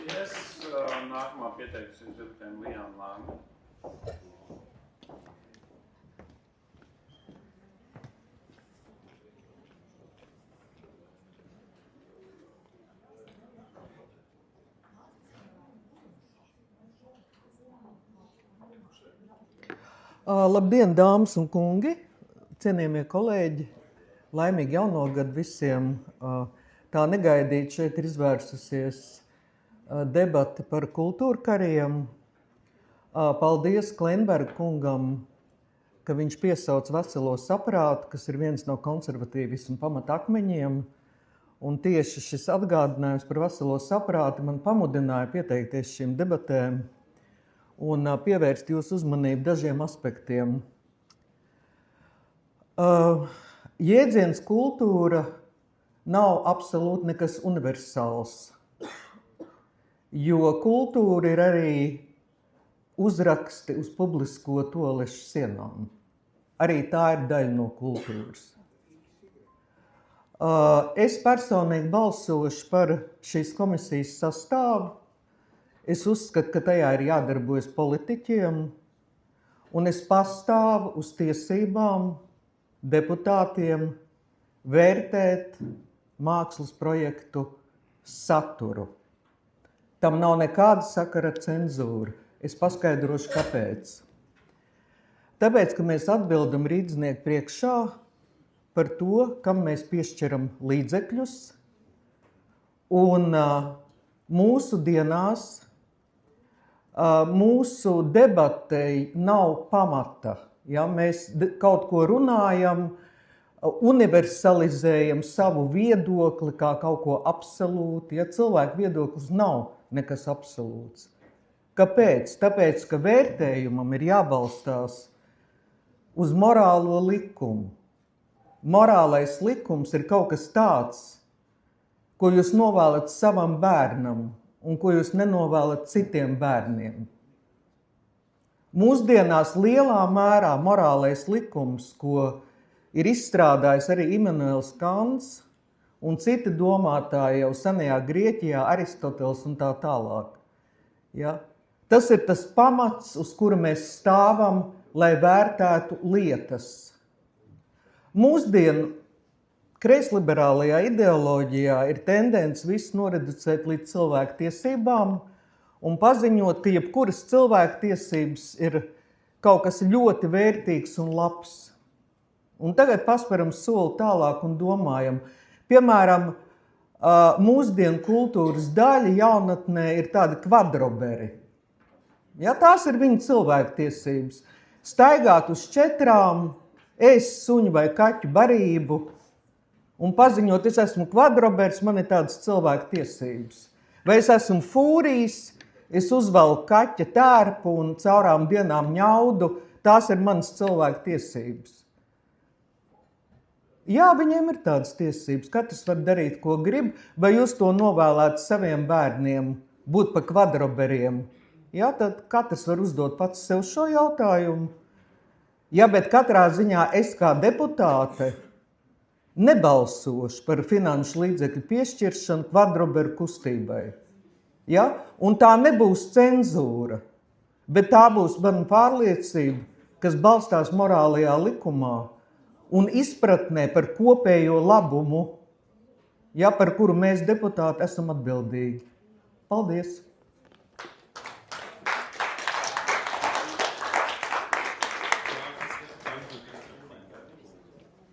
Paldies. Nākamā pieteikusies debatēm Lijāna Lāma. Labdien, dāmas un kungi, cienījamie kolēģi, laimīgi jauno gadu visiem. Tā negaidīt šeit ir izvērsusies debata par kultūra kariem. Paldies Klenberga kungam, ka viņš piesauc veselo saprātu, kas ir viens no konservatīvisma pamatakmeņiem. Un tieši šis atgādinājums par veselo saprātu man pamudināja pieteikties šīm debatēm un pievērst jūsu uzmanību dažiem aspektiem. Jēdziens kultūra nav absolūti nekas universāls, jo kultūra ir arī uzraksti uz publisko toalešu sienām. Arī tā ir daļa no kultūras. Es personīgi balsošu par šīs komisijas sastāvu. Es uzskatu, ka tajā ir jādarbojas politiķiem, un es pastāvu uz tiesībām deputātiem vērtēt mākslas projektu saturu. Tam nav nekāda sakara ar cenzūru. Es paskaidrošu, kāpēc. Tāpēc, ka mēs atbildam rīdznieku priekšā par to, kam mēs piešķiram līdzekļus, un mūsu dienās mūsu debatei nav pamata. Ja? Mēs kaut ko runājam, universalizējam savu viedokli kā kaut ko absolūti. Ja? Cilvēku viedoklis nav nekas absolūts. Kāpēc? Tāpēc, ka vērtējumam ir jābalstās uz morālo likumu. Morālais likums ir kaut kas tāds, ko jūs novēlat savam bērnam, un ko jūs nenovēlat citiem bērniem. Mūsdienās lielā mērā morālais likums, ko ir izstrādājis arī Immanuels Kants un citi domātāji jau senajā Grieķijā, Aristoteles un tā tālāk. Ja? Tas ir tas pamats, uz kura mēs stāvam, lai vērtētu lietas. Mūsdienu kreisliberālajā ideoloģijā ir tendence visu noreducēt līdz cilvēku tiesībām un paziņot, ka jebkuras cilvēku tiesības ir kaut kas ļoti vērtīgs un labs. Un tagad pasperam soli tālāk un domājam. Piemēram, mūsdienu kultūras daļa jaunatnē ir tādi kvadroberi. Ja, tās ir viņa cilvēku tiesības. Staigāt uz 4, ēst suņu vai kaķu barību, un paziņot, es esmu kvadrobers, man ir tādas cilvēku tiesības. Vai es esmu fūrijs, es uzvelku kaķa tērpu un caurām dienām ņaudu, tās ir manas cilvēku tiesības. Jā, viņiem ir tādas tiesības, katrs var darīt, ko grib, vai jūs to novēlētu saviem bērniem būt pa kvadroberiem. Jā, tad katrs var uzdot pats sev šo jautājumu. Jā, bet katrā ziņā es kā deputāte nebalsošu par finanšu līdzekļu piešķiršanu kvadroberu kustībai. Ja? Un tā nebūs cenzūra, bet tā būs mana pārliecība, kas balstās morālajā likumā un izpratnē par kopējo labumu, ja, par kuru mēs deputāti esam atbildīgi. Paldies!